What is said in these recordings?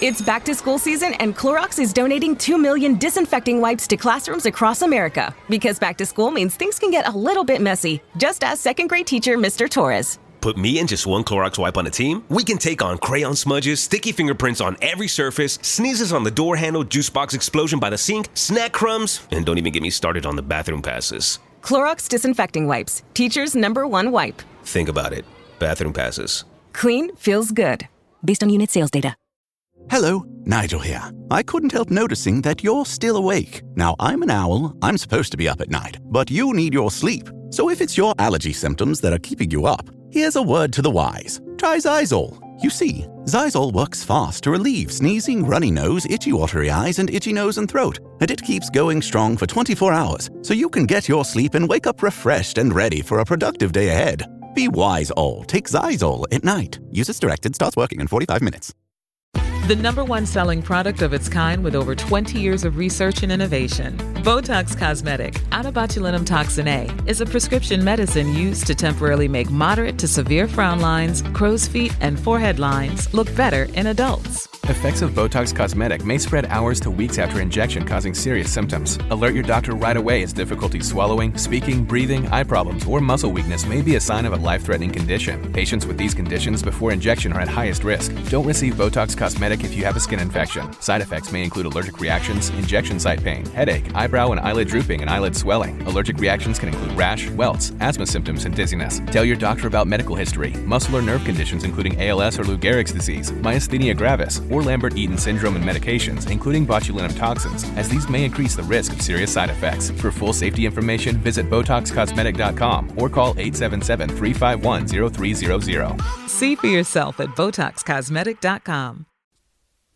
It's back to school season, and Clorox is donating 2 million disinfecting wipes to classrooms across America. Because back to school means things can get a little bit messy. Just ask second grade teacher Mr. Torres. Put me and just one Clorox wipe on a team? We can take on crayon smudges, sticky fingerprints on every surface, sneezes on the door handle, juice box explosion by the sink, snack crumbs, and don't even get me started on the bathroom passes. Clorox disinfecting wipes. Teacher's #1 wipe. Think about it. Bathroom passes. Clean feels good. Based on unit sales data. Hello, Nigel here. I couldn't help noticing that you're still awake. Now, I'm an owl. I'm supposed to be up at night, but you need your sleep. So if it's your allergy symptoms that are keeping you up, here's a word to the wise. Try Xyzal. You see, Xyzal works fast to relieve sneezing, runny nose, itchy watery eyes, and itchy nose and throat. And it keeps going strong for 24 hours, so you can get your sleep and wake up refreshed and ready for a productive day ahead. Be wise, all. Take Xyzal at night. Use as directed. Starts working in 45 minutes. The #1 selling product of its kind with over 20 years of research and innovation. Botox Cosmetic, out botulinum toxin A, is a prescription medicine used to temporarily make moderate to severe frown lines, crow's feet, and forehead lines look better in adults. Effects of Botox Cosmetic may spread hours to weeks after injection, causing serious symptoms. Alert your doctor right away as difficulty swallowing, speaking, breathing, eye problems, or muscle weakness may be a sign of a life-threatening condition. Patients with these conditions before injection are at highest risk. Don't receive Botox Cosmetic if you have a skin infection. Side effects may include allergic reactions, injection site pain, headache, eyebrow and eyelid drooping, and eyelid swelling. Allergic reactions can include rash, welts, asthma symptoms, and dizziness. Tell your doctor about medical history, muscle or nerve conditions including ALS or Lou Gehrig's disease, myasthenia gravis, or Lambert-Eaton syndrome, and medications, including botulinum toxins, as these may increase the risk of serious side effects. For full safety information, visit BotoxCosmetic.com or call 877-351-0300. See for yourself at BotoxCosmetic.com.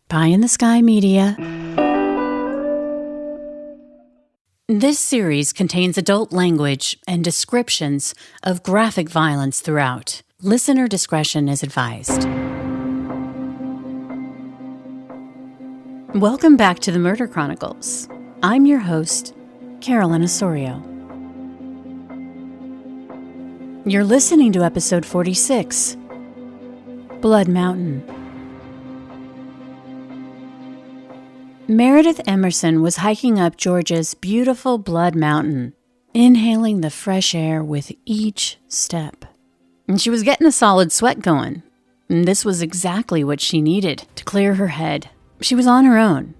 Pie in the Sky Media. This series contains adult language and descriptions of graphic violence throughout. Listener discretion is advised. Welcome back to the Murder Chronicles. I'm your host, Carolyn Osorio. You're listening to episode 46, Blood Mountain. Meredith Emerson was hiking up Georgia's beautiful Blood Mountain, inhaling the fresh air with each step. And she was getting a solid sweat going. And this was exactly what she needed to clear her head. She was on her own,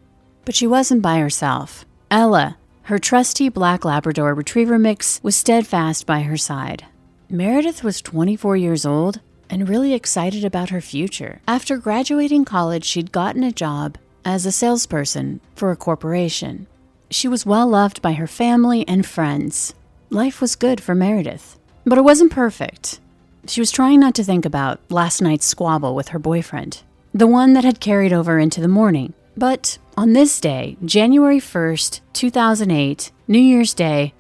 but she wasn't by herself. Ella, her trusty black Labrador retriever mix, was steadfast by her side. Meredith was 24 years old and really excited about her future. After graduating college, she'd gotten a job as a salesperson for a corporation. She was well loved by her family and friends. Life was good for Meredith, but it wasn't perfect. She was trying not to think about last night's squabble with her boyfriend, the one that had carried over into the morning. But on this day, January 1st, 2008, New Year's Day,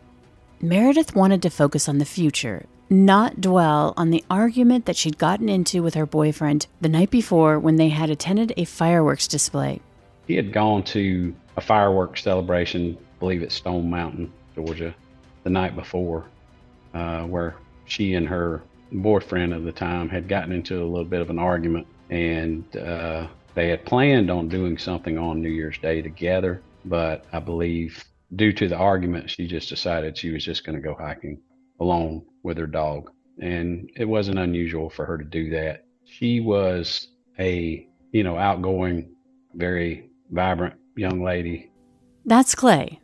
Meredith wanted to focus on the future, not dwell on the argument that she'd gotten into with her boyfriend the night before when they had attended a fireworks display. He had gone to a fireworks celebration, I believe at Stone Mountain, Georgia, the night before, where she and her boyfriend at the time had gotten into a little bit of an argument, and they had planned on doing something on New Year's Day together, but I believe due to the argument, she just decided she was just going to go hiking alone with her dog. And it wasn't unusual for her to do that. She was a, outgoing, very vibrant young lady. That's Clay.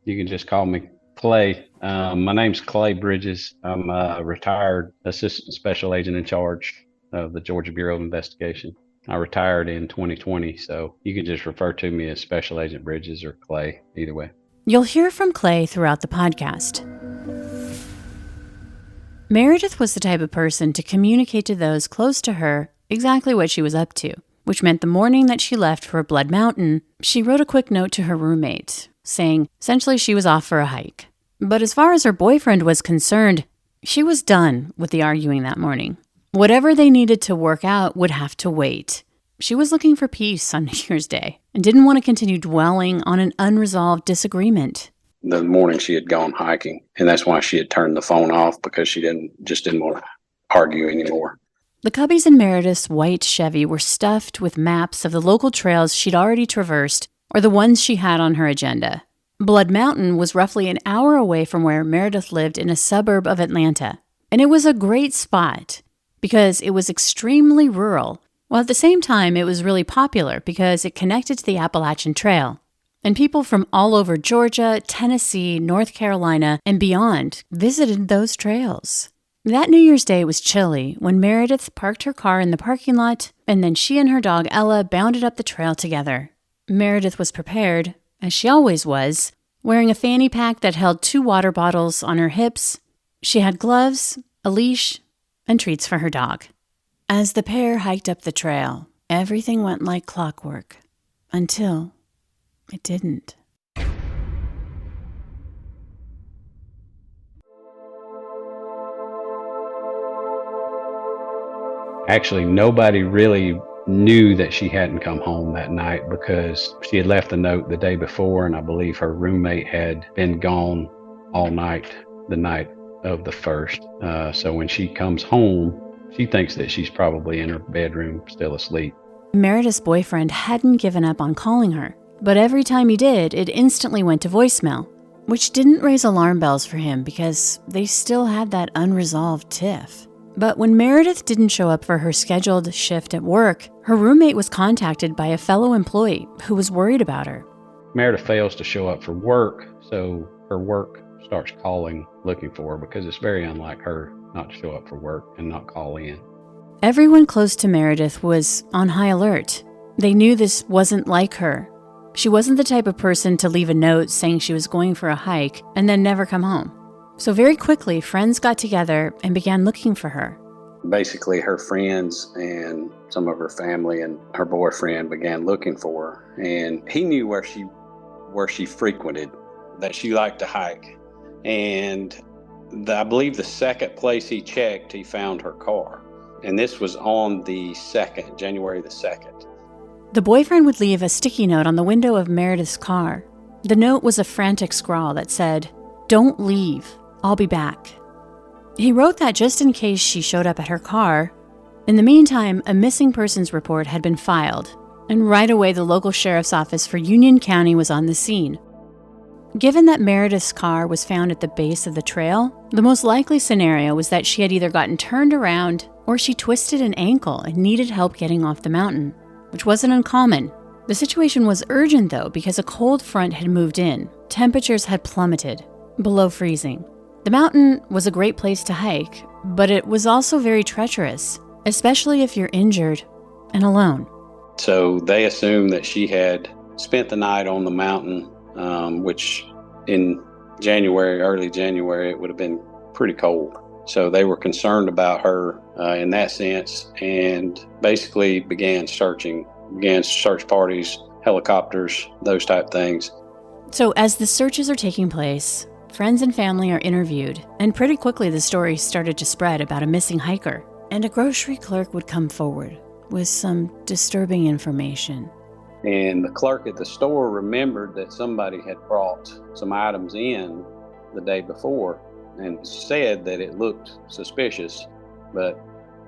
You can just call me Clay. My name's Clay Bridges. I'm a retired assistant special agent in charge of the Georgia Bureau of Investigation. I retired in 2020, so you can just refer to me as Special Agent Bridges or Clay, either way. You'll hear from Clay throughout the podcast. Meredith was the type of person to communicate to those close to her exactly what she was up to, which meant the morning that she left for Blood Mountain, she wrote a quick note to her roommate, saying essentially she was off for a hike. But as far as her boyfriend was concerned, she was done with the arguing that morning. Whatever they needed to work out would have to wait. She was looking for peace on New Year's Day and didn't want to continue dwelling on an unresolved disagreement. The morning she had gone hiking, and that's why she had turned the phone off, because she didn't want to argue anymore. The Cubbies and Meredith's white Chevy were stuffed with maps of the local trails she'd already traversed or the ones she had on her agenda. Blood Mountain was roughly an hour away from where Meredith lived in a suburb of Atlanta, and it was a great spot because it was extremely rural, while at the same time it was really popular because it connected to the Appalachian Trail. And people from all over Georgia, Tennessee, North Carolina, and beyond visited those trails. That New Year's Day was chilly when Meredith parked her car in the parking lot, and then she and her dog Ella bounded up the trail together. Meredith was prepared, as she always was, wearing a fanny pack that held 2 water bottles on her hips. She had gloves, a leash, and treats for her dog. As the pair hiked up the trail, everything went like clockwork, until it didn't. Actually, nobody really knew that she hadn't come home that night because she had left a note the day before, and I believe her roommate had been gone all night the night of the 1st. So when she comes home, she thinks that she's probably in her bedroom still asleep. Meredith's boyfriend hadn't given up on calling her, but every time he did, it instantly went to voicemail, which didn't raise alarm bells for him because they still had that unresolved tiff. But when Meredith didn't show up for her scheduled shift at work, her roommate was contacted by a fellow employee who was worried about her. Meredith fails to show up for work, so her work starts calling, looking for her, because it's very unlike her not to show up for work and not call in. Everyone close to Meredith was on high alert. They knew this wasn't like her. She wasn't the type of person to leave a note saying she was going for a hike and then never come home. So very quickly, friends got together and began looking for her. Basically, her friends and some of her family and her boyfriend began looking for her. And he knew where she frequented, that she liked to hike. And I believe the second place he checked, he found her car. And this was on the 2nd, January the 2nd. The boyfriend would leave a sticky note on the window of Meredith's car. The note was a frantic scrawl that said, "Don't leave. I'll be back." He wrote that just in case she showed up at her car. In the meantime, a missing persons report had been filed, and right away the local sheriff's office for Union County was on the scene. Given that Meredith's car was found at the base of the trail, the most likely scenario was that she had either gotten turned around or she twisted an ankle and needed help getting off the mountain, which wasn't uncommon. The situation was urgent, though, because a cold front had moved in. Temperatures had plummeted, below freezing. The mountain was a great place to hike, but it was also very treacherous, especially if you're injured and alone. So they assumed that she had spent the night on the mountain, which in January, early January, it would have been pretty cold. So they were concerned about her in that sense, and basically began search parties, helicopters, those type things. So as the searches are taking place, friends and family are interviewed, and pretty quickly the story started to spread about a missing hiker. And a grocery clerk would come forward with some disturbing information. And the clerk at the store remembered that somebody had brought some items in the day before and said that it looked suspicious, but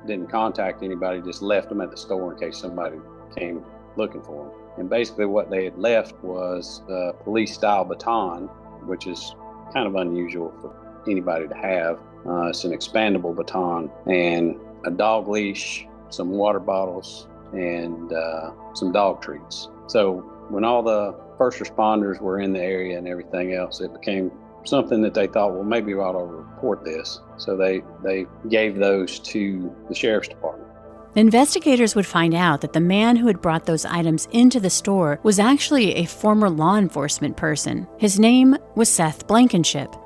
didn't contact anybody, just left them at the store in case somebody came looking for them. And basically what they had left was a police-style baton, which is kind of unusual for anybody to have. It's an expandable baton, and a dog leash, some water bottles, and some dog treats. So when all the first responders were in the area and everything else, it became something that they thought, well, maybe we ought to report this. So they gave those to the sheriff's department. Investigators would find out that the man who had brought those items into the store was actually a former law enforcement person. His name was Seth Blankenship.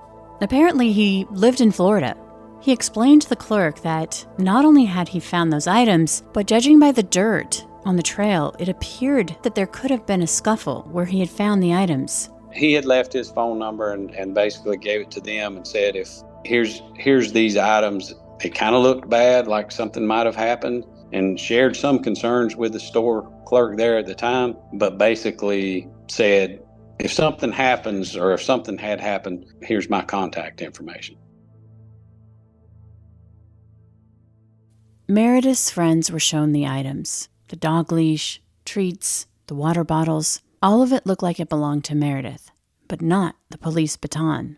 Apparently, he lived in Florida. He explained to the clerk that not only had he found those items, but judging by the dirt on the trail, it appeared that there could have been a scuffle where he had found the items. He had left his phone number and basically gave it to them and said, if here's these items, they kind of looked bad, like something might have happened, and shared some concerns with the store clerk there at the time, but basically said, if something happens or if something had happened, here's my contact information. Meredith's friends were shown the items. The dog leash, treats, the water bottles. All of it looked like it belonged to Meredith, but not the police baton.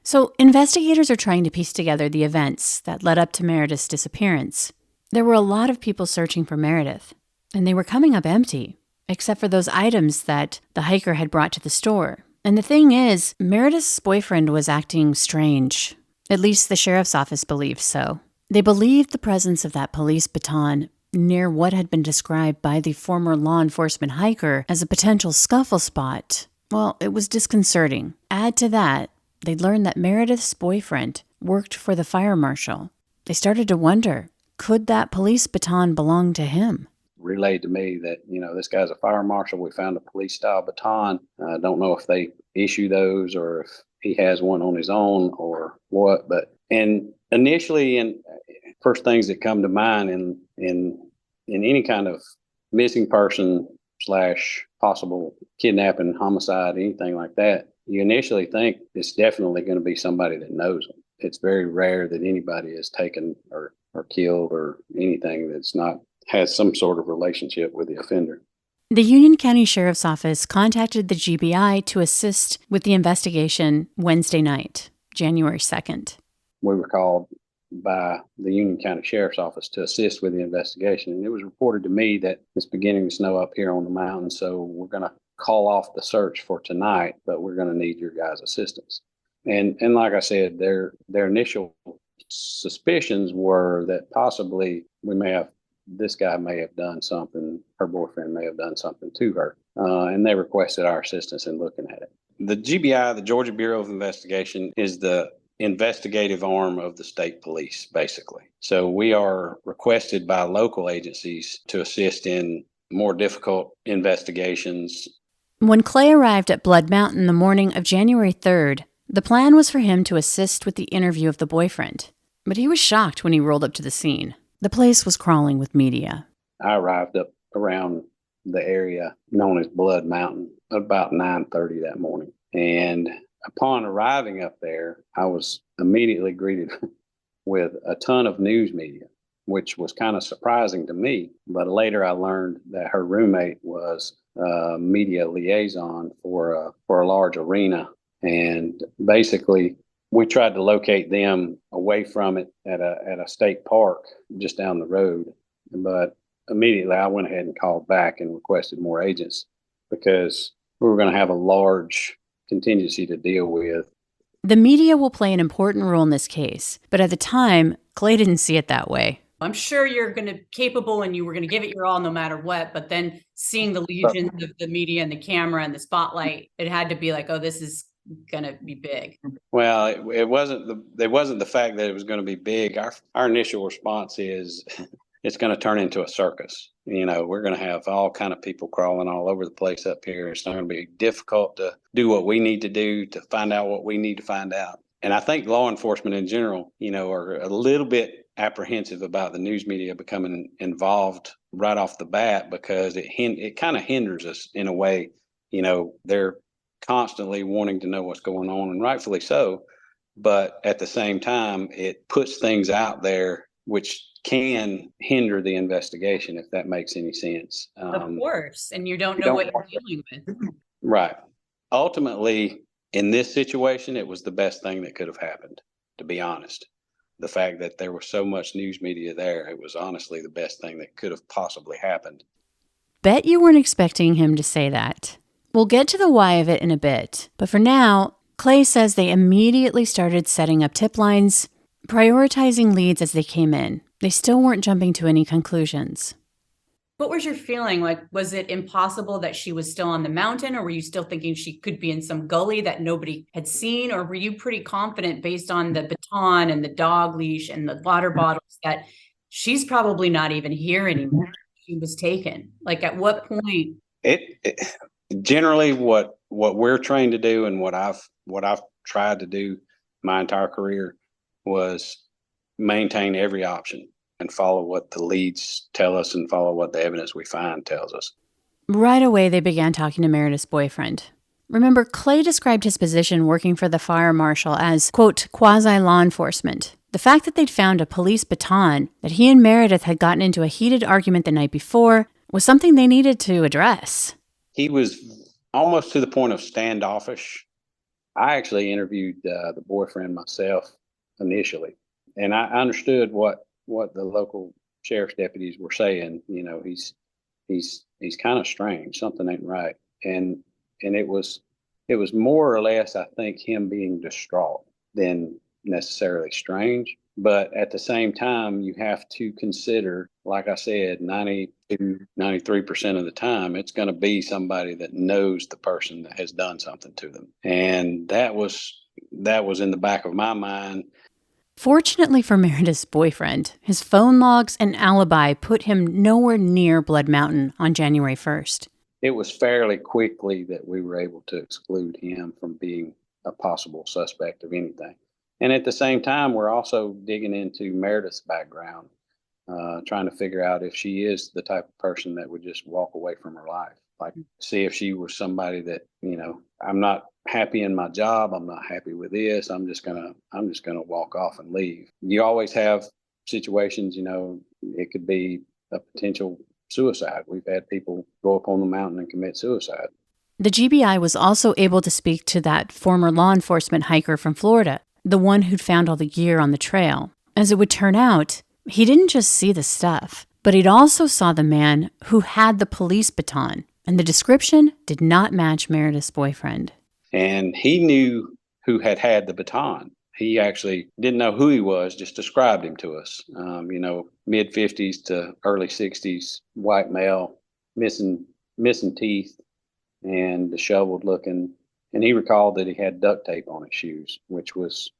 So investigators are trying to piece together the events that led up to Meredith's disappearance. There were a lot of people searching for Meredith, and they were coming up empty, except for those items that the hiker had brought to the store. And the thing is, Meredith's boyfriend was acting strange. At least the sheriff's office believed so. They believed the presence of that police baton near what had been described by the former law enforcement hiker as a potential scuffle spot. Well, it was disconcerting. Add to that, they'd learned that Meredith's boyfriend worked for the fire marshal. They started to wonder, could that police baton belong to him? Relayed to me that, this guy's a fire marshal. We found a police style baton. I don't know if they issue those or if he has one on his own or what, and initially, and first things that come to mind in any kind of missing person / possible kidnapping, homicide, anything like that, you initially think it's definitely going to be somebody that knows them. It's very rare that anybody is taken or killed or anything that's not has some sort of relationship with the offender. The Union County Sheriff's Office contacted the GBI to assist with the investigation Wednesday night, January 2nd. We were called by the Union County Sheriff's Office to assist with the investigation. And it was reported to me that it's beginning to snow up here on the mountain, so we're going to call off the search for tonight, but we're going to need your guys' assistance. And like I said, their initial suspicions were that possibly this guy may have done something, her boyfriend may have done something to her, and they requested our assistance in looking at it. The GBI, the Georgia Bureau of Investigation, is the investigative arm of the state police, basically. So we are requested by local agencies to assist in more difficult investigations. When Clay arrived at Blood Mountain the morning of January 3rd, the plan was for him to assist with the interview of the boyfriend. But he was shocked when he rolled up to the scene. The place was crawling with media. I arrived up around the area known as Blood Mountain about 9:30 that morning. And upon arriving up there, I was immediately greeted with a ton of news media, which was kind of surprising to me. But later I learned that her roommate was a media liaison for a large arena. And basically, we tried to locate them away from it at a state park just down the road. But immediately I went ahead and called back and requested more agents because we were going to have a large contingency to deal with. The media will play an important role in this case, but at the time, Clay didn't see it that way. I'm sure you're capable and you were going to give it your all no matter what, but then seeing the legions of the media and the camera and the spotlight, it had to be like, oh, this is going to be big. Well, it wasn't the fact that it was going to be big. Our initial response is it's going to turn into a circus. We're going to have all kind of people crawling all over the place up here. It's not going to be difficult to do what we need to do to find out what we need to find out. And I think law enforcement in general, are a little bit apprehensive about the news media becoming involved right off the bat because it kind of hinders us in a way. They're constantly wanting to know what's going on, and rightfully so. But at the same time, it puts things out there which can hinder the investigation, if that makes any sense. Of course. And you don't know what you're dealing with. Right. Ultimately, in this situation, it was the best thing that could have happened, to be honest. The fact that there was so much news media there, it was honestly the best thing that could have possibly happened. Bet you weren't expecting him to say that. We'll get to the why of it in a bit, but for now, Clay says they immediately started setting up tip lines, prioritizing leads as they came in. They still weren't jumping to any conclusions. What was your feeling? Like, was it impossible that she was still on the mountain, or were you still thinking she could be in some gully that nobody had seen? Or were you pretty confident based on the baton and the dog leash and the water bottles that she's probably not even here anymore? She was taken. Like, at what point? Generally, what we're trained to do and what I've tried to do my entire career was maintain every option and follow what the leads tell us and follow what the evidence we find tells us. Right away, they began talking to Meredith's boyfriend. Remember, Clay described his position working for the fire marshal as, quote, quasi-law enforcement. The fact that they'd found a police baton that he and Meredith had gotten into a heated argument the night before was something they needed to address. He was almost to the point of standoffish. I actually interviewed the boyfriend myself initially, and I understood what the local sheriff's deputies were saying. You know, he's kind of strange. Something ain't right, and it was more or less, I think, him being distraught than necessarily strange. But at the same time, you have to consider, like I said, 93% of the time, it's going to be somebody that knows the person that has done something to them. And that was in the back of my mind. Fortunately for Meredith's boyfriend, his phone logs and alibi put him nowhere near Blood Mountain on January 1st. It was fairly quickly that we were able to exclude him from being a possible suspect of anything. And at the same time, we're also digging into Meredith's background, trying to figure out if she is the type of person that would just walk away from her life. Like, see if she was somebody that, you know, I'm not happy in my job. I'm not happy with this. I'm just gonna walk off and leave. You always have situations, you know, it could be a potential suicide. We've had people go up on the mountain and commit suicide. The GBI was also able to speak to that former law enforcement hiker from Florida, the one who'd found all the gear on the trail. As it would turn out, he didn't just see the stuff, but he'd also saw the man who had the police baton, and the description did not match Meredith's boyfriend. And he knew who had the baton. He actually didn't know who he was, just described him to us. You know, mid-50s to early 60s, white male, missing teeth and disheveled looking. And he recalled that he had duct tape on his shoes, which was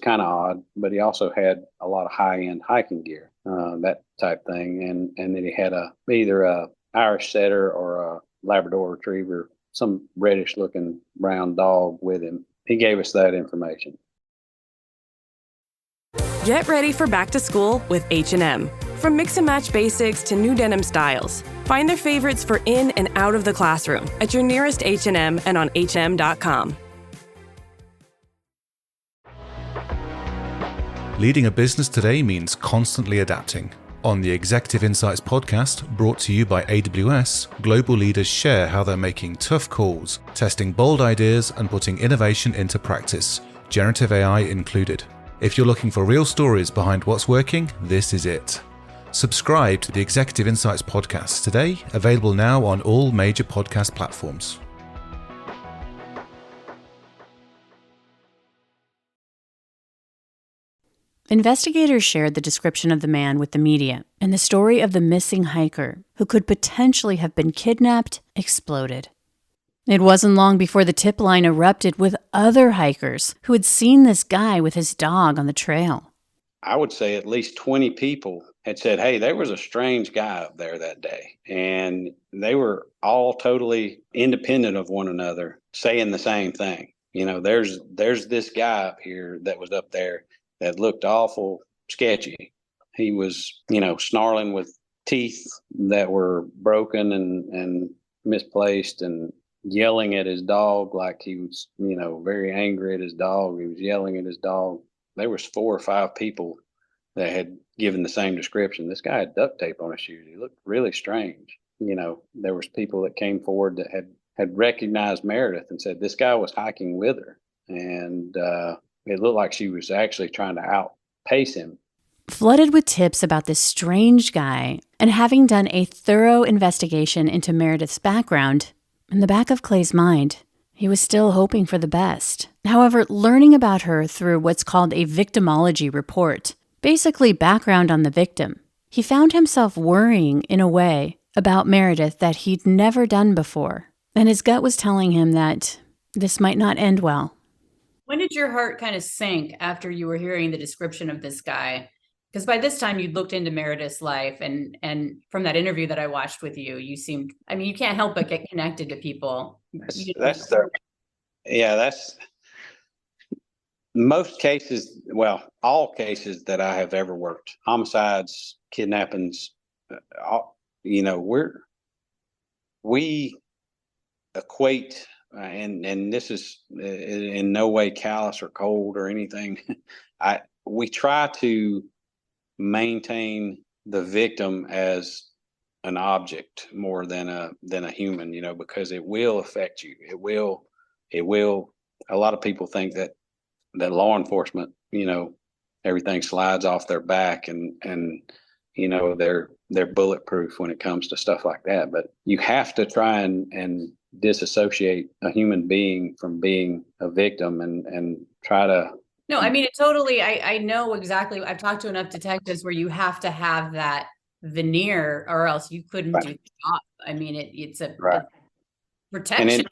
kind of odd, but he also had a lot of high-end hiking gear, that type thing. And then he had either a Irish setter or a Labrador retriever, some reddish-looking brown dog with him. He gave us that information. Get ready for back to school with H&M. From mix and match basics to new denim styles, find their favorites for in and out of the classroom at your nearest H&M and on hm.com. Leading a business today means constantly adapting. On the Executive Insights podcast, brought to you by AWS, global leaders share how they're making tough calls, testing bold ideas, and putting innovation into practice, generative AI included. If you're looking for real stories behind what's working, this is it. Subscribe to the Executive Insights podcast today, available now on all major podcast platforms. Investigators shared the description of the man with the media, and the story of the missing hiker who could potentially have been kidnapped exploded. It wasn't long before the tip line erupted with other hikers who had seen this guy with his dog on the trail. I would say at least 20 people had said, hey, there was a strange guy up there that day. And they were all totally independent of one another, saying the same thing. You know, there's this guy up here that was up there that looked awful sketchy. He was, you know, snarling with teeth that were broken and misplaced, and yelling at his dog like he was, you know, very angry at his dog. He was yelling at his dog. There was 4 or 5 people that had given the same description. This guy had duct tape on his shoes. He looked really strange. You know, there was people that came forward that had recognized Meredith and said this guy was hiking with her. And it looked like she was actually trying to outpace him. Flooded with tips about this strange guy, and having done a thorough investigation into Meredith's background, in the back of Clay's mind, he was still hoping for the best. However, learning about her through what's called a victimology report, basically background on the victim, he found himself worrying in a way about Meredith that he'd never done before. And his gut was telling him that this might not end well. When did your heart kind of sink after you were hearing the description of this guy? Because by this time you'd looked into Meredith's life, and from that interview that I watched with you, you seemed, I mean, you can't help but get connected to people. That's most cases, well, all cases that I have ever worked, homicides, kidnappings, you know, we equate and this is in no way callous or cold or anything. We try to maintain the victim as an object more than a human, because it will affect you. It will. A lot of people think that law enforcement, everything slides off their back and they're bulletproof when it comes to stuff like that. But you have to try and disassociate a human being from being a victim and try to. No, I mean, it totally, I know exactly. I've talked to enough detectives where you have to have that veneer or else you couldn't do the job. I mean, it's a protection,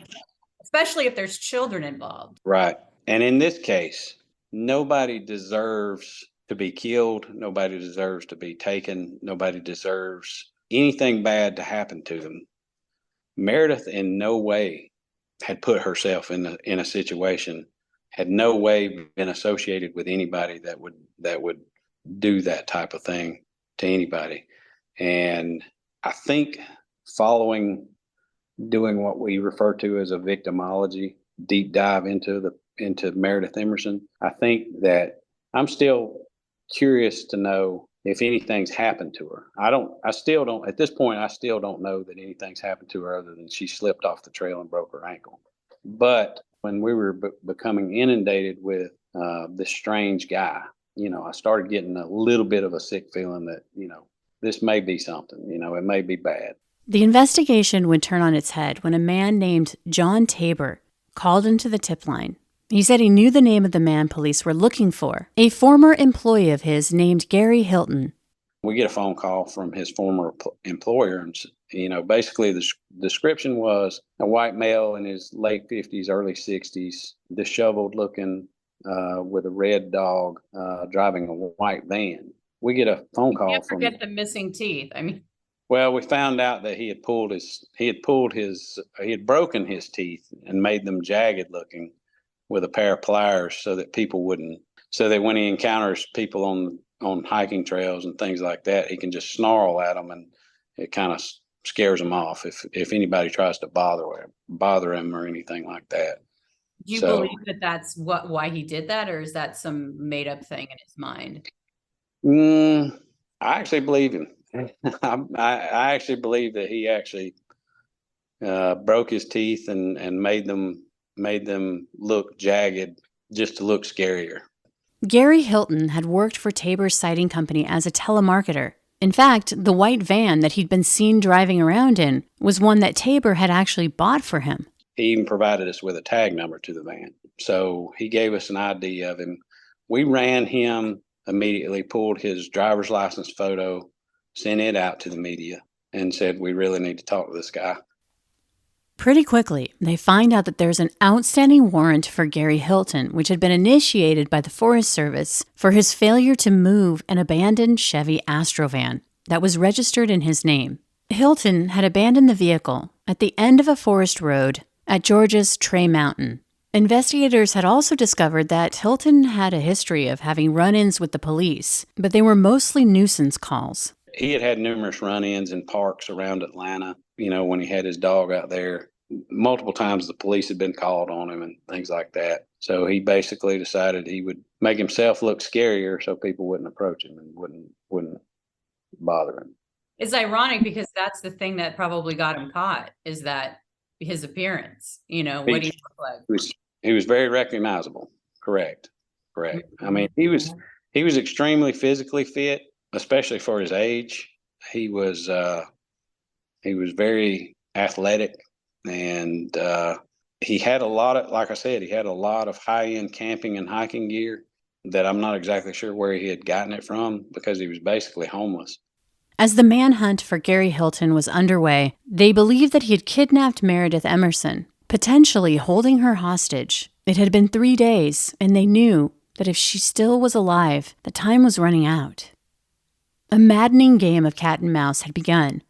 especially if there's children involved. Right. And in this case, nobody deserves to be killed. Nobody deserves to be taken. Nobody deserves anything bad to happen to them. Meredith in no way had put herself in a situation, had no way been associated with anybody that would do that type of thing to anybody. And I think doing what we refer to as a victimology, deep dive into Meredith Emerson, I think that I'm still curious to know if anything's happened to her. At this point, I still don't know that anything's happened to her other than she slipped off the trail and broke her ankle. But when we were becoming inundated with this strange guy, I started getting a little bit of a sick feeling that, this may be something, it may be bad. The investigation would turn on its head when a man named John Tabor called into the tip line. He said he knew the name of the man police were looking for, a former employee of his named Gary Hilton. We get a phone call from his former employer, and basically the description was a white male in his late 50s, early 60s, disheveled looking, with a red dog, driving a white van. We get a phone call Can't forget the missing teeth. I mean, well, we found out that he had broken his teeth and made them jagged looking with a pair of pliers so that when he encounters people on hiking trails and things like that, he can just snarl at them, and it kind of scares them off if anybody tries to bother him or anything like that. Do you believe that that's why he did that, or is that some made up thing in his mind? I actually believe him. I actually believe that he actually broke his teeth and made them look jagged just to look scarier. Gary Hilton had worked for Tabor's sighting company as a telemarketer. In fact, the white van that he'd been seen driving around in was one that Tabor had actually bought for him. He even provided us with a tag number to the van. So he gave us an ID of him. We ran him immediately, pulled his driver's license photo, sent it out to the media, and said, we really need to talk to this guy. Pretty quickly, they find out that there's an outstanding warrant for Gary Hilton, which had been initiated by the Forest Service for his failure to move an abandoned Chevy Astrovan that was registered in his name. Hilton had abandoned the vehicle at the end of a forest road at Georgia's Trey Mountain. Investigators had also discovered that Hilton had a history of having run-ins with the police, but they were mostly nuisance calls. He had numerous run-ins in parks around Atlanta, when he had his dog out there. Multiple times the police had been called on him and things like that. So he basically decided he would make himself look scarier so people wouldn't approach him and wouldn't bother him. It's ironic because that's the thing that probably got him caught, is that his appearance, what he looked like. He was very recognizable. Correct. I mean, he was extremely physically fit, especially for his age. He was very athletic, and he had a lot of high-end camping and hiking gear that I'm not exactly sure where he had gotten it from, because he was basically homeless. As the manhunt for Gary Hilton was underway, they believed that he had kidnapped Meredith Emerson, potentially holding her hostage. It had been 3 days, and they knew that if she still was alive, the time was running out. A maddening game of cat and mouse had begun.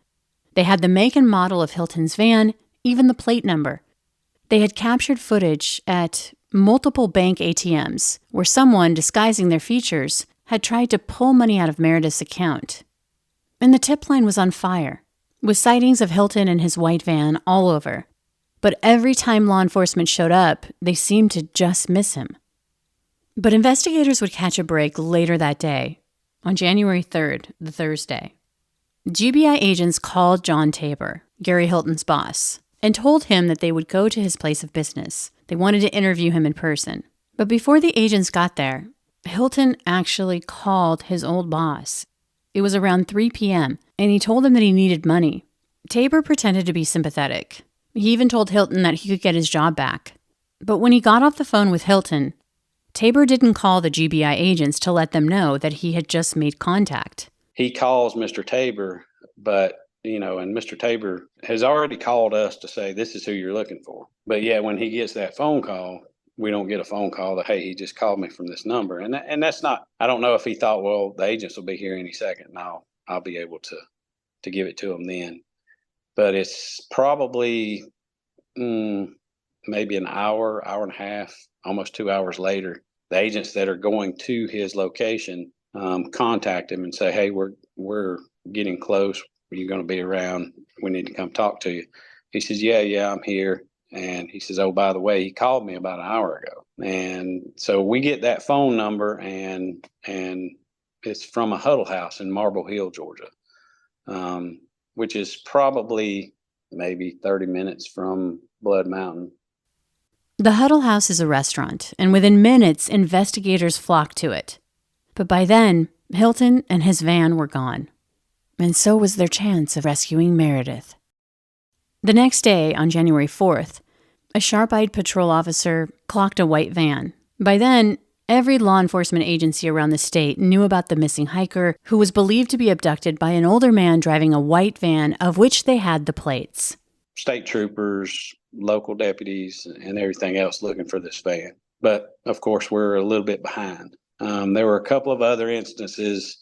They had the make and model of Hilton's van, even the plate number. They had captured footage at multiple bank ATMs where someone, disguising their features, had tried to pull money out of Meredith's account. And the tip line was on fire, with sightings of Hilton and his white van all over. but every time law enforcement showed up, they seemed to just miss him. But investigators would catch a break later that day, on January 3rd, the Thursday. GBI agents called John Tabor, Gary Hilton's boss, and told him that they would go to his place of business. They wanted to interview him in person. But before the agents got there, Hilton actually called his old boss. It was around 3 p.m., and he told him that he needed money. Tabor pretended to be sympathetic. He even told Hilton that he could get his job back. But when he got off the phone with Hilton, Tabor didn't call the GBI agents to let them know that he had just made contact. He calls Mr. Tabor, but, and Mr. Tabor has already called us to say, this is who you're looking for. But yeah, when he gets that phone call, we don't get a phone call that, hey, he just called me from this number. And that's not, I don't know if he thought, well, the agents will be here any second and I'll be able to give it to them then. But it's probably maybe an hour and a half, almost 2 hours later, the agents that are going to his location contact him and say, hey, we're getting close. Are you going to be around? We need to come talk to you. He says, yeah, I'm here. And he says, oh, by the way, he called me about an hour ago. And so we get that phone number, and it's from a huddle house in Marble Hill, Georgia, which is probably maybe 30 minutes from Blood Mountain. The Huddle House is a restaurant, and within minutes, investigators flocked to it. But by then, Hilton and his van were gone. And so was their chance of rescuing Meredith. The next day, on January 4th, a sharp-eyed patrol officer clocked a white van. By then, every law enforcement agency around the state knew about the missing hiker, who was believed to be abducted by an older man driving a white van of which they had the plates. State troopers, local deputies, and everything else looking for this van. But, of course, we're a little bit behind. There were a couple of other instances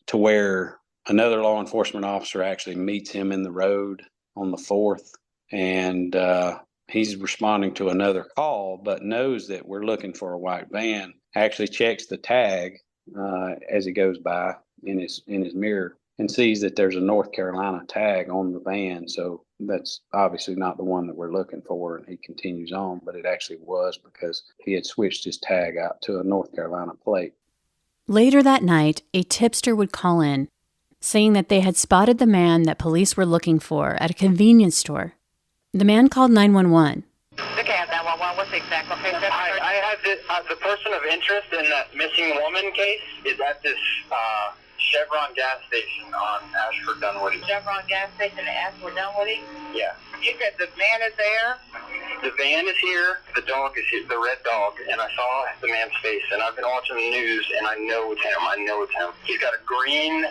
to where another law enforcement officer actually meets him in the road on the 4th, and he's responding to another call, but knows that we're looking for a white van. Actually checks the tag as he goes by in his mirror and sees that there's a North Carolina tag on the van. So that's obviously not the one that we're looking for, and he continues on, but it actually was because he had switched his tag out to a North Carolina plate. Later that night, a tipster would call in, saying that they had spotted the man that police were looking for at a convenience store. The man called 911. Okay, 911, what's the exact location? I have the person of interest in that missing woman case is at this Chevron gas station on Ashford Dunwoody. Chevron gas station at Ashford Dunwoody? Yeah. You said the van is there? The van is here, the dog is here, the red dog, and I saw the man's face, and I've been watching the news, and I know it's him. He's got a green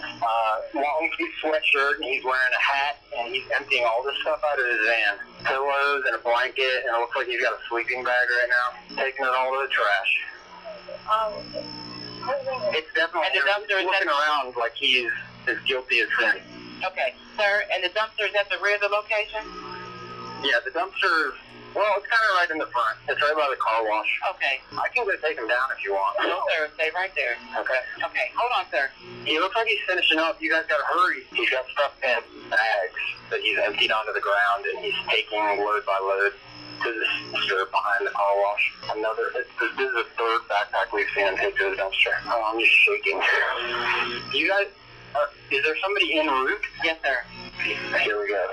long-sleeve sweatshirt, and he's wearing a hat, and he's emptying all this stuff out of his van. Pillows and a blanket, and it looks like he's got a sleeping bag right now, taking it all to the trash. It's definitely him looking around like he is as guilty as sin. Okay, sir, and the dumpster is at the rear of the location? Yeah, the dumpster, well, it's kind of right in the front. It's right by the car wash. Okay. I can go take him down if you want. No, sir, stay right there. Okay. Okay, hold on, sir. He looks like he's finishing up. You guys got to hurry. He's got stuff in bags that he's emptied onto the ground, and he's taking load by load to the dumpster behind the car wash. This is the third backpack we've seen him take to the dumpster. Oh, I'm just shaking. You guys, is there somebody en route? Yes, sir. Here we go.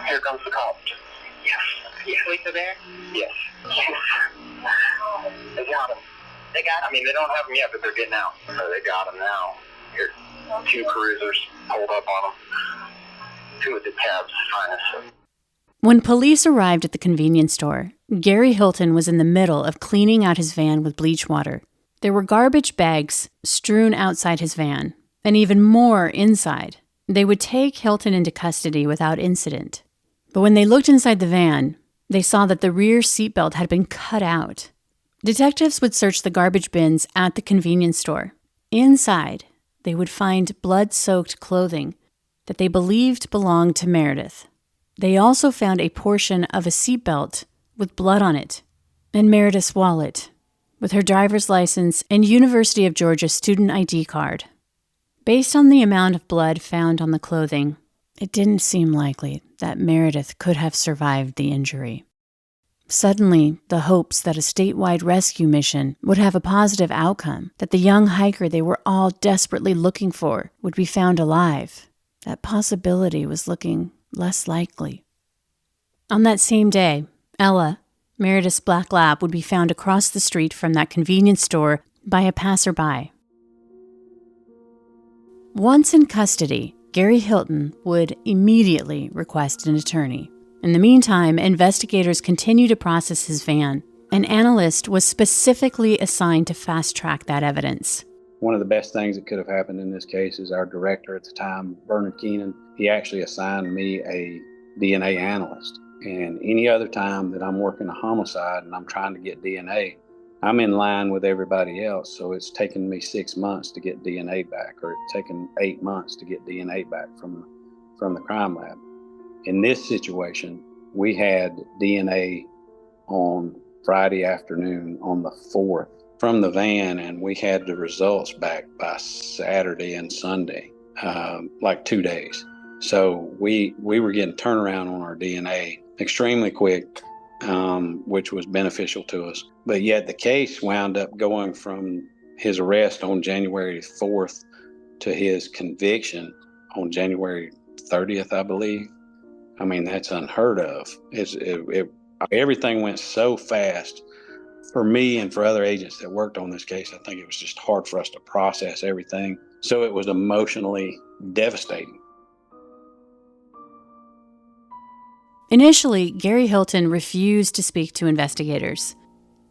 Here comes the cops. Yes. Police are there? Yes. They got him. They don't have him yet, but they're getting out. So they got him now. Here, 2 cruisers pulled up on him. 2 of the cab's finest. When police arrived at the convenience store, Gary Hilton was in the middle of cleaning out his van with bleach water. There were garbage bags strewn outside his van, and even more inside. They would take Hilton into custody without incident. But when they looked inside the van, they saw that the rear seatbelt had been cut out. Detectives would search the garbage bins at the convenience store. Inside, they would find blood-soaked clothing that they believed belonged to Meredith. They also found a portion of a seatbelt with blood on it, and Meredith's wallet, with her driver's license and University of Georgia student ID card. Based on the amount of blood found on the clothing, it didn't seem likely that Meredith could have survived the injury. Suddenly, the hopes that a statewide rescue mission would have a positive outcome, that the young hiker they were all desperately looking for would be found alive, that possibility was looking less likely. On that same day, Ella, Meredith's black lab, would be found across the street from that convenience store by a passerby. Once in custody, Gary Hilton would immediately request an attorney. In the meantime, investigators continue to process his van. An analyst was specifically assigned to fast-track that evidence. One of the best things that could have happened in this case is our director at the time, Bernard Keenan, he actually assigned me a DNA analyst. And any other time that I'm working a homicide and I'm trying to get DNA, I'm in line with everybody else. So it's taken me 6 months to get DNA back, or it's taken 8 months to get DNA back from the crime lab. In this situation, we had DNA on Friday afternoon on the 4th from the van, and we had the results back by Saturday and Sunday, like 2 days. So we were getting turnaround on our DNA extremely quick, which was beneficial to us. But yet the case wound up going from his arrest on January 4th to his conviction on January 30th, I believe. I mean, that's unheard of. Everything went so fast for me and for other agents that worked on this case. I think it was just hard for us to process everything. So it was emotionally devastating. Initially, Gary Hilton refused to speak to investigators.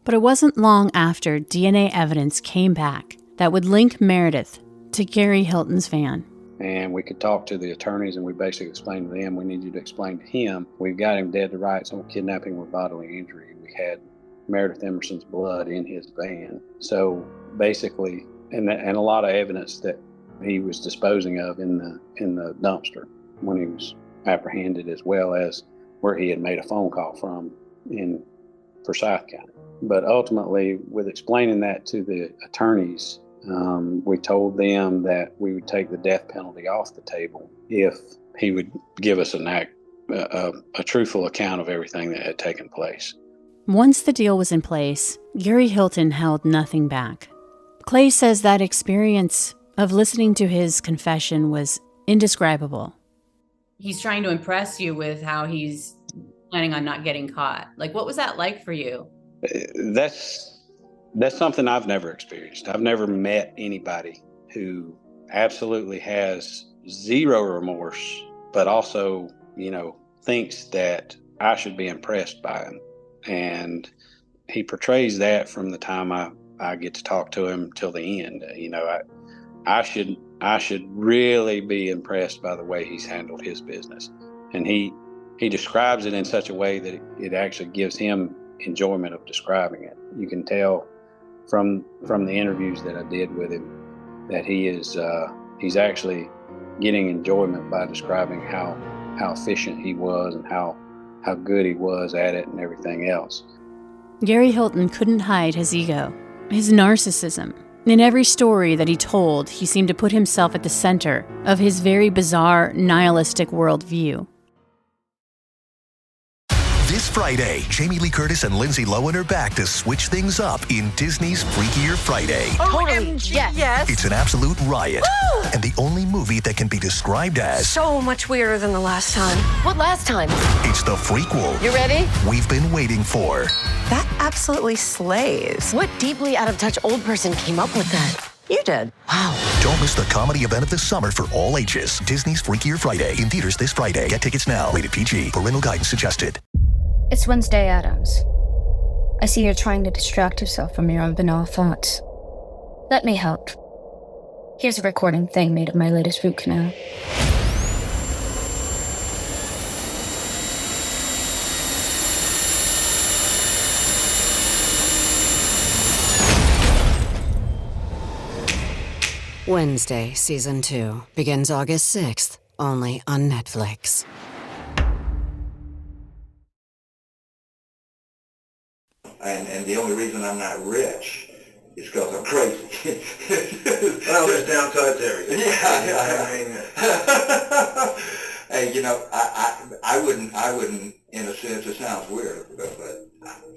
But it wasn't long after DNA evidence came back that would link Meredith to Gary Hilton's van. And we could talk to the attorneys, and we basically explained to them, we need you to explain to him, we've got him dead to rights on kidnapping with bodily injury. We had Meredith Emerson's blood in his van. So basically, and a lot of evidence that he was disposing of in the dumpster when he was apprehended, as well as where he had made a phone call from in Forsyth County. But ultimately, with explaining that to the attorneys, we told them that we would take the death penalty off the table if he would give us a truthful account of everything that had taken place. Once the deal was in place, Gary Hilton held nothing back. Clay says that experience of listening to his confession was indescribable. He's trying to impress you with how he's planning on not getting caught. Like, what was that like for you? That's something I've never experienced. I've never met anybody who absolutely has zero remorse, but also, thinks that I should be impressed by him. And he portrays that from the time I get to talk to him till the end. I should really be impressed by the way he's handled his business. And he describes it in such a way that it actually gives him enjoyment of describing it. You can tell from the interviews that I did with him that he's actually getting enjoyment by describing how efficient he was and how good he was at it and everything else. Gary Hilton couldn't hide his ego, his narcissism. In every story that he told, he seemed to put himself at the center of his very bizarre, nihilistic worldview. This Friday, Jamie Lee Curtis and Lindsay Lohan are back to switch things up in Disney's Freakier Friday. Oh, yes. It's an absolute riot. Woo! And the only movie that can be described as So much weirder than the last time. What last time? it's the frequel You ready? we've been waiting for. That absolutely slays. What deeply out-of-touch old person came up with that? You did. Wow. Don't miss the comedy event of the summer for all ages. Disney's Freakier Friday in theaters this Friday. Get tickets now. Rated PG. Parental guidance suggested. It's Wednesday Addams. I see you're trying to distract yourself from your unbanal thoughts. Let me help. Here's a recording thing made of my latest root canal. Wednesday, Season 2, begins August 6th, only on Netflix. And the only reason I'm not rich is because I'm crazy. Well, there's downsides there. Yeah, I mean, Hey, you know, I wouldn't, in a sense, it sounds weird, but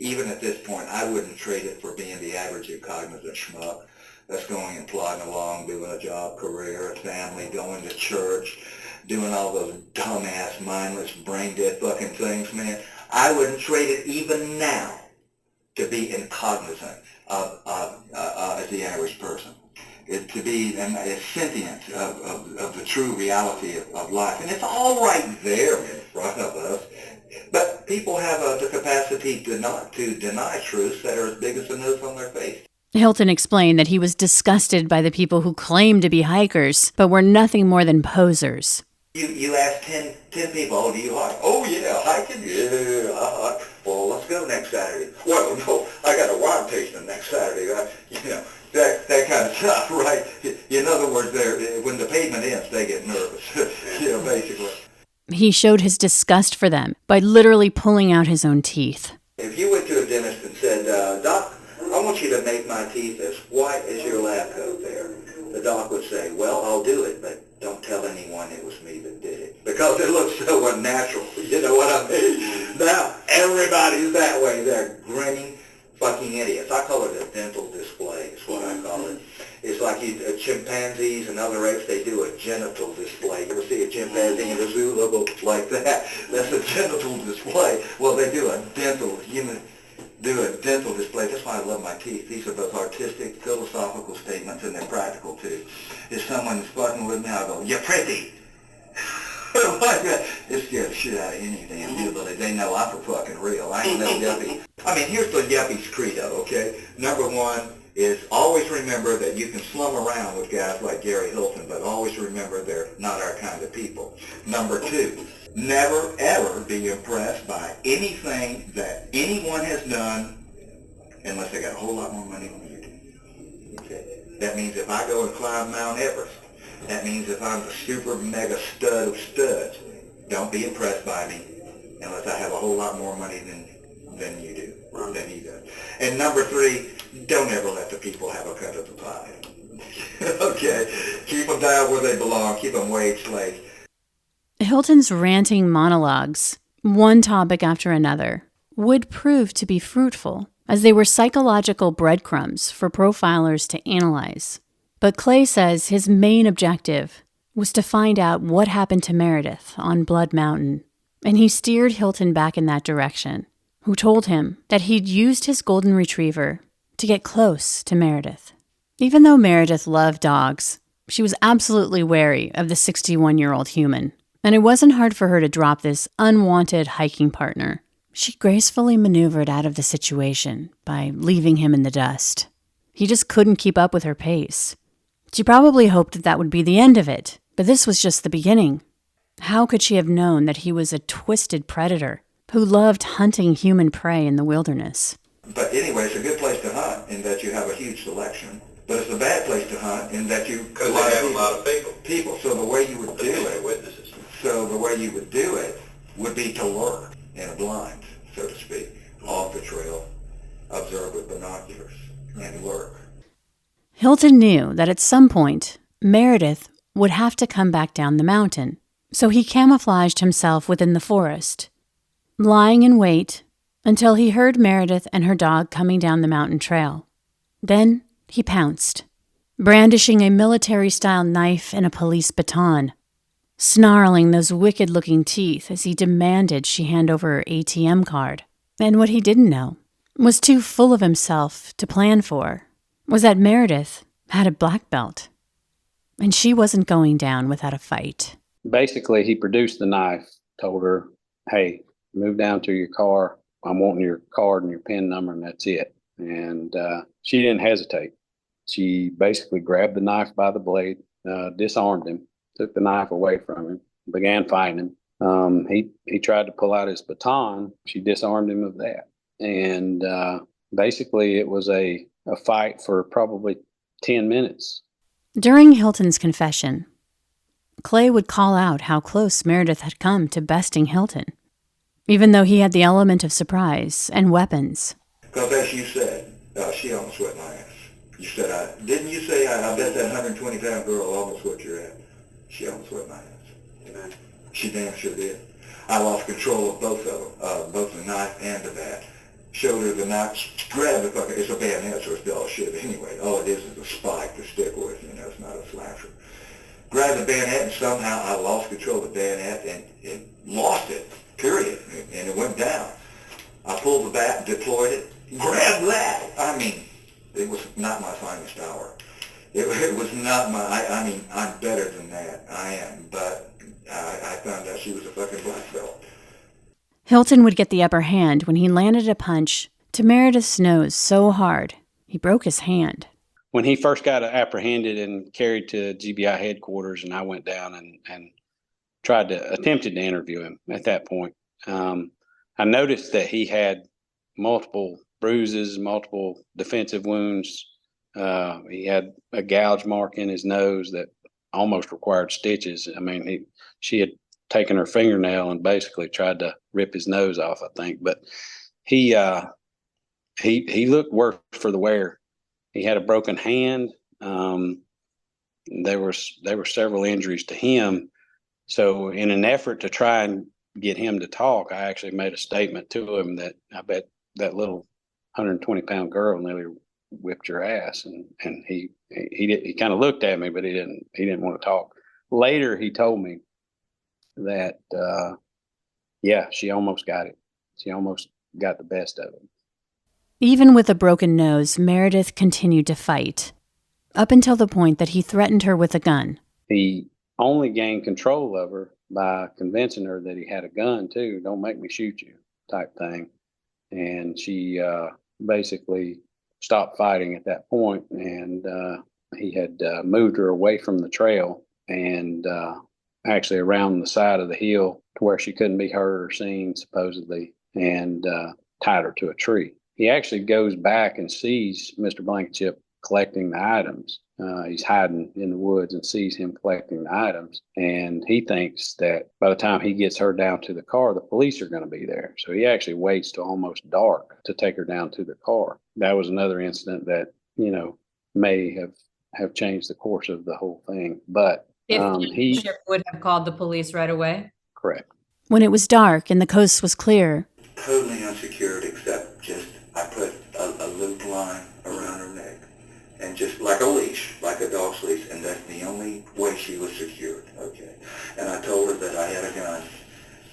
even at this point, I wouldn't trade it for being the average cognizant schmuck that's going and plodding along, doing a job, career, a family, going to church, doing all those dumbass, mindless, brain-dead fucking things, man. I wouldn't trade it even now to be incognizant as the average person. To be a sentient of the true reality of life. And it's all right there in front of us. But people have the capacity to deny truths that are as big as the nose on their face. Hilton explained that he was disgusted by the people who claimed to be hikers, but were nothing more than posers. You ask 10 people, oh, do you hike? Oh, yeah, hiking? Yeah, I hike. Well, let's go next Saturday. Well, no, I got a wine tasting next Saturday. You know, that kind of stuff, right? In other words, when the pavement ends, they get nervous, you know, basically. He showed his disgust for them by literally pulling out his own teeth. If you went to a dentist and said, Doc, I want you to make my teeth as white as your lab coat there, the doc would say, well, I'll do it, but don't tell anyone it was me that did it. Because it looks so unnatural, you know what I mean? Now, everybody's that way. They're grinning fucking idiots. I call it a dental display, is what I call it. It's like chimpanzees and other apes, they do a genital display. You ever see a chimpanzee in a zoo look like that? That's a genital display. Well, they do a dental display. That's why I love my teeth. These are both artistic, philosophical statements, and they're practical, too. If someone's fucking with me, I'll go, you're pretty. It scares the shit out of any damn dude, but they know I'm for fucking real. I ain't no yuppie. I mean, here's the yuppie's credo, okay? Number one is always remember that you can slum around with guys like Gary Hilton, but always remember they're not our kind of people. Number two, never ever be impressed by anything that anyone has done unless they got a whole lot more money than you do. Okay? That means if I go and climb Mount Everest, that means if I'm the super mega stud of studs, don't be impressed by me unless I have a whole lot more money than you do, than he does. And number three, don't ever let the people have a cut of the pie. Okay? Keep them down where they belong. Keep them wage slaves. Hilton's ranting monologues, one topic after another, would prove to be fruitful, as they were psychological breadcrumbs for profilers to analyze. But Clay says his main objective was to find out what happened to Meredith on Blood Mountain, and he steered Hilton back in that direction, who told him that he'd used his golden retriever to get close to Meredith. Even though Meredith loved dogs, she was absolutely wary of the 61-year-old human, and it wasn't hard for her to drop this unwanted hiking partner. She gracefully maneuvered out of the situation by leaving him in the dust. He just couldn't keep up with her pace. She probably hoped that would be the end of it, but this was just the beginning. How could she have known that he was a twisted predator who loved hunting human prey in the wilderness? But anyway, it's a good place to hunt in that you have a huge selection. But it's a bad place to hunt in that you because they have a lot of people. So the way you would do it would be to lurk in a blind, so to speak, off the trail, observe with binoculars, and lurk. Hilton knew that at some point, Meredith would have to come back down the mountain, so he camouflaged himself within the forest, lying in wait until he heard Meredith and her dog coming down the mountain trail. Then he pounced, brandishing a military-style knife and a police baton, snarling those wicked-looking teeth as he demanded she hand over her ATM card. And what he didn't know, was too full of himself to plan for, was that Meredith had a black belt, and she wasn't going down without a fight. Basically, he produced the knife, told her, hey, move down to your car. I'm wanting your card and your PIN number, and that's it. And she didn't hesitate. She basically grabbed the knife by the blade, disarmed him, took the knife away from him, began fighting him. He tried to pull out his baton. She disarmed him of that. And basically, it was a fight for probably 10 minutes. During Hilton's confession, Clay would call out how close Meredith had come to besting Hilton, even though he had the element of surprise and weapons. Because as you said, she almost whipped my ass. You said, didn't you say, I bet that 120-pound girl almost whipped your ass? She almost whipped my ass. She damn sure did. I lost control of both of them, both the knife and the bat. Showed her the knife, grabbed the fucking, it's a bayonet, so it's dog shit anyway. All it is a spike to stick with, you know, it's not a slasher. Grabbed the bayonet, and somehow I lost control of the bayonet and lost it, period, and it went down. I pulled the bat, deployed it, grabbed that. I mean, it was not my finest hour. It was not my, I mean, I'm better than that, I am, but I found out she was a fucking black belt. Hilton would get the upper hand when he landed a punch to Meredith's nose so hard, he broke his hand. When he first got apprehended and carried to GBI headquarters, and I went down and attempted to interview him at that point, I noticed that he had multiple bruises, multiple defensive wounds. He had a gouge mark in his nose that almost required stitches. I mean, she had taken her fingernail and basically tried to rip his nose off, I think. But he looked worse for the wear. He had a broken hand. There were several injuries to him. So in an effort to try and get him to talk, I actually made a statement to him that I bet that little 120-pound girl nearly whipped your ass. And he kind of looked at me, but he didn't want to talk. Later, he told me that, she almost got it. She almost got the best of it. Even with a broken nose, Meredith continued to fight, up until the point that he threatened her with a gun. He only gained control of her by convincing her that he had a gun, too. Don't make me shoot you, type thing. And she basically stopped fighting at that point, and he had moved her away from the trail and actually around the side of the hill to where she couldn't be heard or seen, supposedly, and tied her to a tree. He actually goes back and sees Mr. Blankenship collecting the items. He's hiding in the woods and sees him collecting the items. And he thinks that by the time he gets her down to the car, the police are going to be there. So he actually waits till almost dark to take her down to the car. That was another incident that, may have changed the course of the whole thing. But he would have called the police right away. Correct. When it was dark and the coast was clear, Totally unsecured, except just I put a loop line around her neck, and just like a leash, like a dog's leash, and that's the only way she was secured. Okay, and I told her that I had a gun,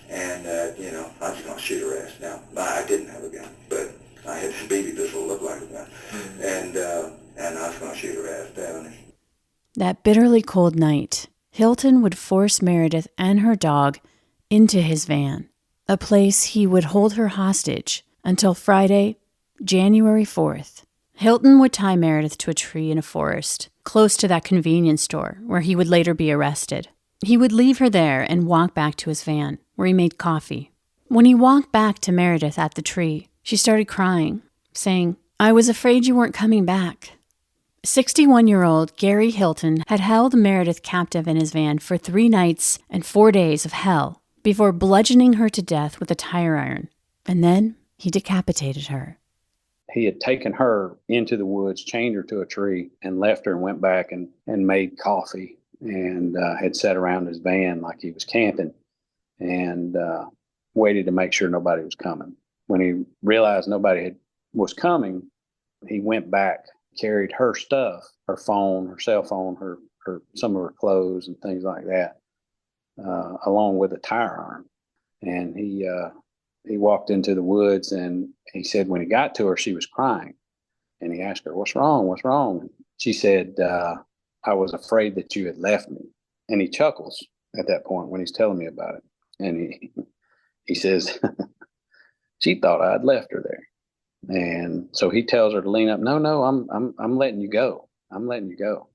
and I was gonna shoot her ass. Now I didn't have a gun, but I had this BB pistol that looked like a gun, and I was gonna shoot her ass down. that bitterly cold night, Hilton would force Meredith and her dog into his van, a place he would hold her hostage until Friday, January 4th. Hilton would tie Meredith to a tree in a forest, close to that convenience store where he would later be arrested. He would leave her there and walk back to his van, where he made coffee. When he walked back to Meredith at the tree, she started crying, saying, "I was afraid you weren't coming back." 61-year-old Gary Hilton had held Meredith captive in his van for 3 nights and 4 days of hell before bludgeoning her to death with a tire iron, and then he decapitated her. He had taken her into the woods, chained her to a tree, and left her and went back and made coffee and had sat around his van like he was camping and waited to make sure nobody was coming. When he realized nobody was coming, he went back, carried her stuff, her phone, her cell phone, her some of her clothes and things like that, along with a tire iron. And he walked into the woods, and he said when he got to her, she was crying. And he asked her, "What's wrong? What's wrong?" She said, "I was afraid that you had left me." And he chuckles at that point when he's telling me about it. And he says, "She thought I had left her there." And so he tells her to lean up. No, I'm letting you go. I'm letting you go.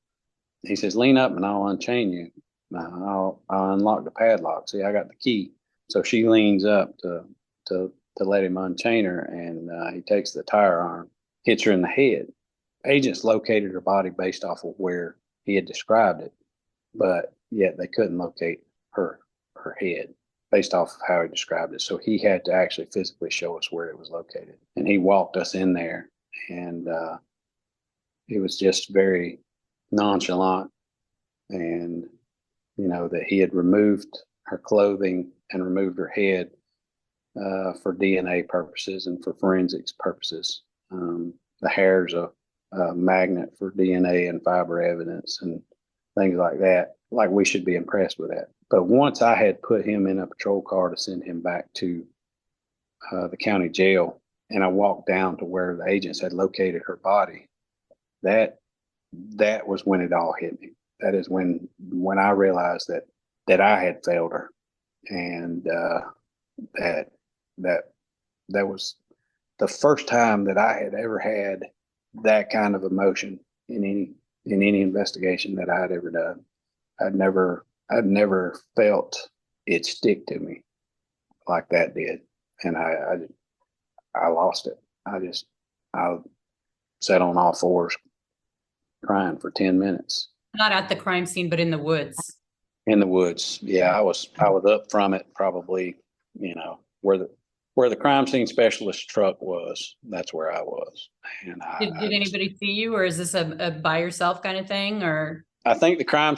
He says, "Lean up and I'll unchain you. I'll unlock the padlock. See, I got the key." So she leans up to let him unchain her, and he takes the tire iron, hits her in the head. Agents located her body based off of where he had described it, but yet they couldn't locate her head based off of how he described it. So he had to actually physically show us where it was located. And he walked us in there, and he was just very nonchalant, and that he had removed her clothing and removed her head for DNA purposes and for forensics purposes. The hair's a magnet for DNA and fiber evidence and things like that. Like, we should be impressed with that. But once I had put him in a patrol car to send him back to the county jail, and I walked down to where the agents had located her body, that was when it all hit me. That is when I realized that I had failed her, and that was the first time that I had ever had that kind of emotion in any investigation that I had ever done. I'd never felt it stick to me like that did, and I lost it. I sat on all fours crying for 10 minutes. Not at the crime scene, but in the woods. In the woods. Yeah, I was up from it, probably, where the crime scene specialist truck was. That's where I was. And did anybody see you, or is this a by yourself kind of thing? Or I think the crime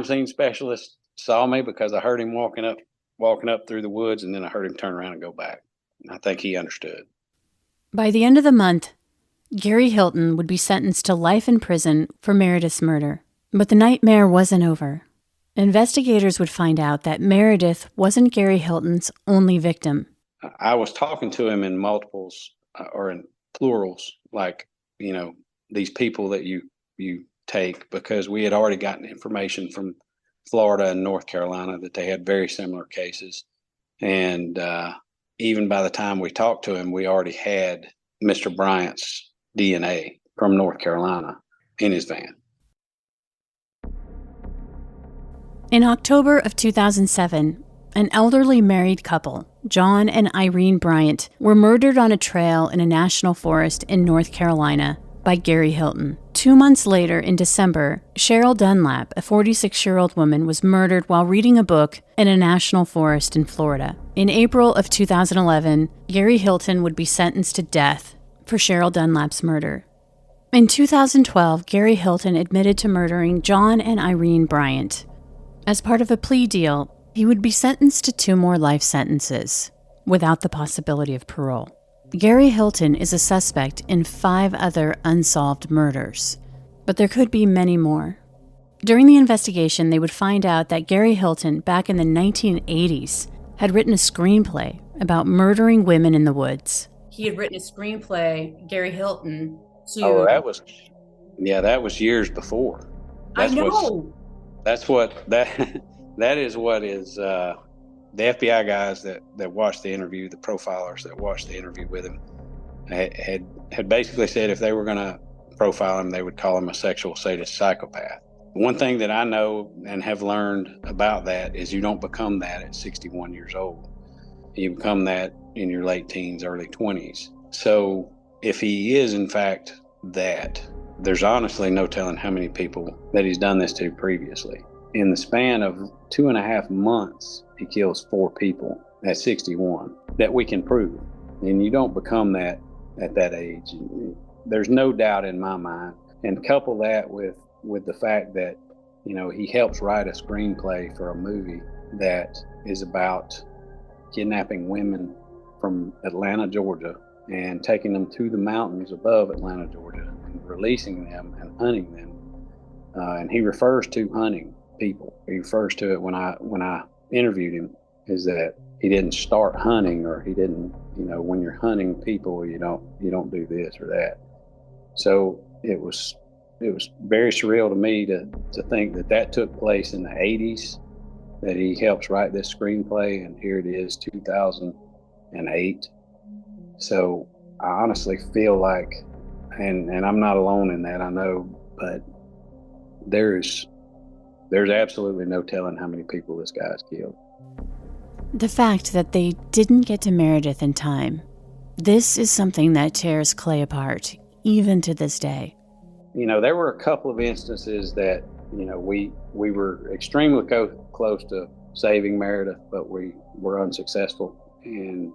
scene specialist saw me because I heard him walking up through the woods, and then I heard him turn around and go back. And I think he understood. By the end of the month, Gary Hilton would be sentenced to life in prison for Meredith's murder. But the nightmare wasn't over. Investigators would find out that Meredith wasn't Gary Hilton's only victim. I was talking to him in multiples or in plurals, like, these people that you take, because we had already gotten information from Florida and North Carolina that they had very similar cases. And even by the time we talked to him, we already had Mr. Bryant's DNA from North Carolina in his van. In October of 2007, an elderly married couple, John and Irene Bryant, were murdered on a trail in a national forest in North Carolina by Gary Hilton. 2 months later, in December, Cheryl Dunlap, a 46-year-old woman, was murdered while reading a book in a national forest in Florida. In April of 2011, Gary Hilton would be sentenced to death for Cheryl Dunlap's murder. In 2012, Gary Hilton admitted to murdering John and Irene Bryant. As part of a plea deal, he would be sentenced to 2 more life sentences, without the possibility of parole. Gary Hilton is a suspect in 5 other unsolved murders, but there could be many more. During the investigation, they would find out that Gary Hilton, back in the 1980s, had written a screenplay about murdering women in the woods. He had written a screenplay, Gary Hilton, to... Oh, that was years before. I know. That is what the FBI guys that watched the interview, the profilers that watched the interview with him, had basically said if they were going to profile him, they would call him a sexual sadist psychopath. One thing that I know and have learned about that is you don't become that at 61 years old. You become that in your late teens, early 20s. So if he is in fact that, there's honestly no telling how many people that he's done this to previously. In the span of 2.5 months, he kills 4 people at 61 that we can prove. And you don't become that at that age. There's no doubt in my mind. And couple that with the fact that, he helps write a screenplay for a movie that is about kidnapping women from Atlanta, Georgia, and taking them to the mountains above Atlanta, Georgia, and releasing them and hunting them. And he refers to hunting people. He refers to it when I interviewed him, is that he didn't start hunting, or he didn't, when you're hunting people, you don't do this or that. So it was very surreal to me to think that took place in the 80s, that he helps write this screenplay, and here it is, 2008. So I honestly feel like, and I'm not alone in that, I know, but there's absolutely no telling how many people this guy's killed. The fact that they didn't get to Meredith in time, this is something that tears Clay apart, even to this day. There were a couple of instances that, we were extremely close to saving Meredith, but we were unsuccessful. And,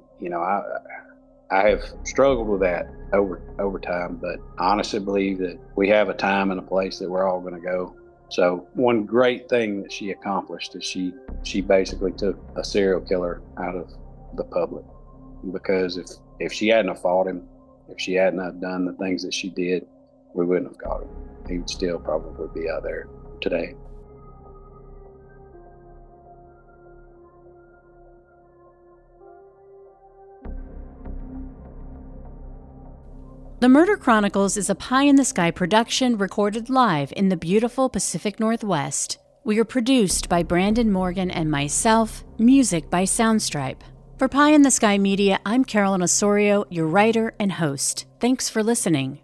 I have struggled with that over time, but I honestly believe that we have a time and a place that we're all going to go. So one great thing that she accomplished is she basically took a serial killer out of the public, because if she hadn't have fought him, if she hadn't have done the things that she did, we wouldn't have caught him. He'd still probably be out there today. The Murder Chronicles is a pie-in-the-sky production recorded live in the beautiful Pacific Northwest. We are produced by Brandon Morgan and myself, music by Soundstripe. For Pie in the Sky Media, I'm Carolyn Osorio, your writer and host. Thanks for listening.